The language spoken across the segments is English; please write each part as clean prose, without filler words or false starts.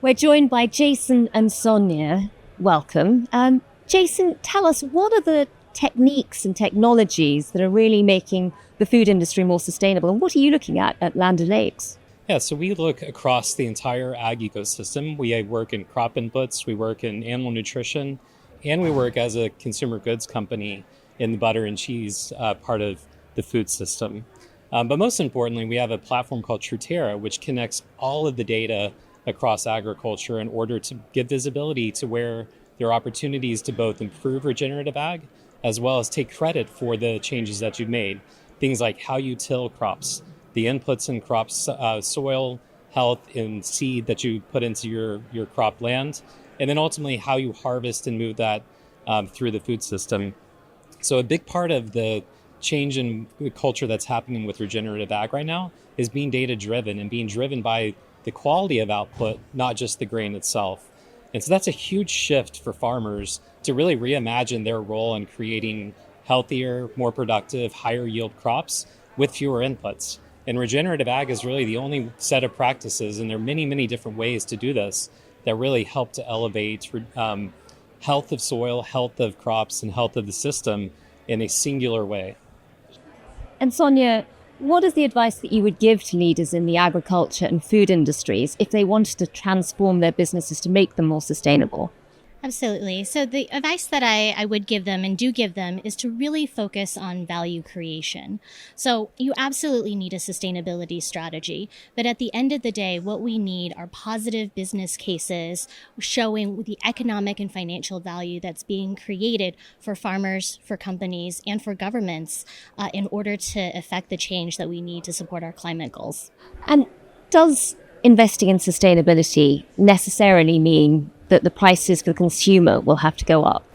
We're joined by Jason and Sonya. Welcome. Jason, tell us, what are the techniques and technologies that are really making the food industry more sustainable? And what are you looking at Land O'Lakes? Yeah, so we look across the entire ag ecosystem. We work in crop inputs, we work in animal nutrition, and we work as a consumer goods company in the butter and cheese part of the food system. But most importantly, we have a platform called Truterra, which connects all of the data across agriculture in order to give visibility to where there are opportunities to both improve regenerative ag, as well as take credit for the changes that you've made. Things like how you till crops, the inputs in crops, soil health and seed that you put into your crop land, and then ultimately how you harvest and move that through the food system. So a big part of the change in the culture that's happening with regenerative ag right now is being data driven and being driven by the quality of output, not just the grain itself. And so that's a huge shift for farmers to really reimagine their role in creating healthier, more productive, higher yield crops with fewer inputs. And regenerative ag is really the only set of practices, and there are many, many different ways to do this that really help to elevate health of soil, health of crops, and health of the system in a singular way. And Sonya, what is the advice that you would give to leaders in the agriculture and food industries if they wanted to transform their businesses to make them more sustainable? Absolutely. So the advice that I would give them and do give them is to really focus on value creation. So you absolutely need a sustainability strategy. But at the end of the day, what we need are positive business cases showing the economic and financial value that's being created for farmers, for companies, and for governments in order to effect the change that we need to support our climate goals. And does investing in sustainability necessarily mean that the prices for the consumer will have to go up?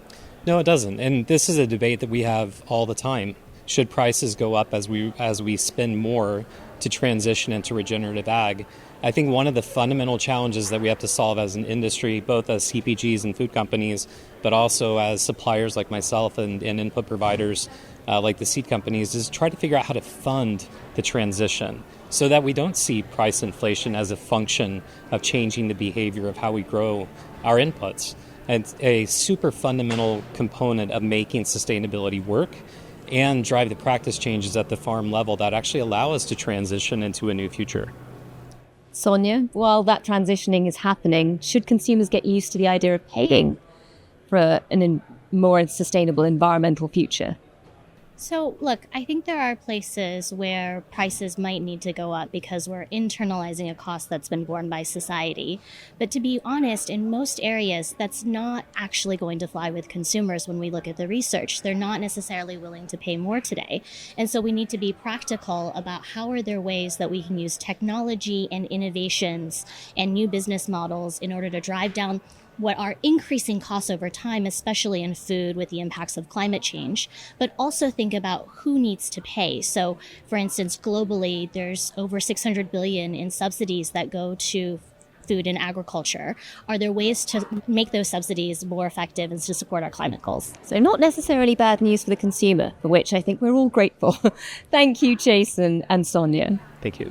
No, it doesn't. And this is a debate that we have all the time. Should prices go up as we spend more to transition into regenerative ag? I think one of the fundamental challenges that we have to solve as an industry, both as CPGs and food companies, but also as suppliers like myself and input providers like the seed companies, is try to figure out how to fund the transition so that we don't see price inflation as a function of changing the behavior of how we grow our inputs. And it's a super fundamental component of making sustainability work and drive the practice changes at the farm level that actually allow us to transition into a new future. Sonya, while that transitioning is happening, should consumers get used to the idea of paying for a more sustainable environmental future? So, look, I think there are places where prices might need to go up because we're internalizing a cost that's been borne by society. But to be honest, in most areas, that's not actually going to fly with consumers when we look at the research. They're not necessarily willing to pay more today. And so we need to be practical about how are there ways that we can use technology and innovations and new business models in order to drive down what are increasing costs over time, especially in food with the impacts of climate change, but also think about who needs to pay. So, for instance, globally, there's over 600 billion in subsidies that go to food and agriculture. Are there ways to make those subsidies more effective and to support our climate goals? So not necessarily bad news for the consumer, for which I think we're all grateful. Thank you, Jason and Sonya. Thank you.